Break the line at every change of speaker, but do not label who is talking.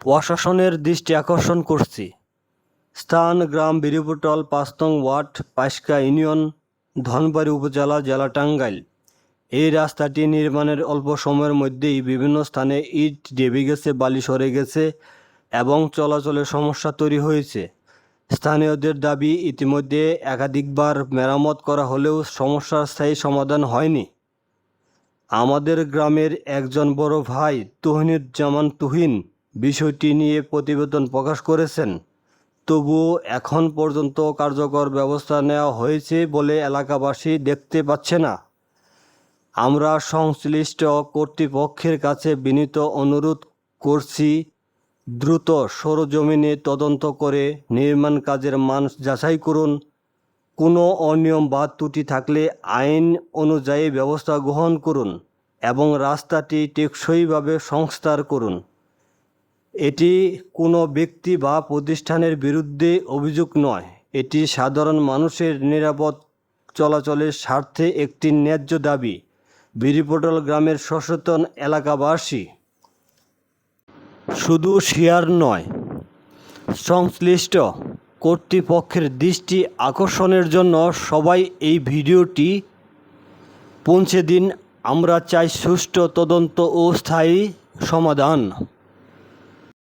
প্রশাসনের দৃষ্টি আকর্ষণ করছি। স্থান গ্রাম বিরিপুটল ৫ নং ওয়ার্ড, পাইসকা ইউনিয়ন, ধনবাড়ী উপজেলা, জেলা টাঙ্গাইল। এই রাস্তাটি নির্মাণের অল্প সময়ের মধ্যেই বিভিন্ন স্থানে ইট দেবে গেছে, বালি সরে গেছে এবং চলাচলের সমস্যা তৈরি হয়েছে। স্থানীয়দের দাবি, ইতিমধ্যে একাধিকবার মেরামত করা হলেও সমস্যার স্থায়ী সমাধান হয়নি। আমাদের গ্রামের একজন বড় ভাই তুহিনুজ্জামান তুহিন বিষয়টি নিয়ে প্রতিবেদন প্রকাশ করেছেন। তবুও এখন পর্যন্ত কার্যকর ব্যবস্থা নেওয়া হয়েছে বলে এলাকাবাসী দেখতে পাচ্ছে না। আমরা সংশ্লিষ্ট কর্তৃপক্ষের কাছে বিনীত অনুরোধ করছি, দ্রুত সরজমিনে তদন্ত করে নির্মাণ কাজের মান যাচাই করুন। কোনো অনিয়ম বা ত্রুটি থাকলে আইন অনুযায়ী ব্যবস্থা গ্রহণ করুন এবং রাস্তাটি টেকসইভাবে সংস্কার করুন। এটি কোনো ব্যক্তি বা প্রতিষ্ঠানের বিরুদ্ধে অভিযোগ নয়, এটি সাধারণ মানুষের নিরাপদ চলাচলের স্বার্থে একটি ন্যায্য দাবি। বিরিপুটল গ্রামের সচেতন এলাকাবাসী শুধু শেয়ার নয়, সংশ্লিষ্ট কর্তৃপক্ষের দৃষ্টি আকর্ষণের জন্য সবাই এই ভিডিওটি পৌঁছে দিন। আমরা চাই সুষ্ঠু তদন্ত ও স্থায়ী সমাধান।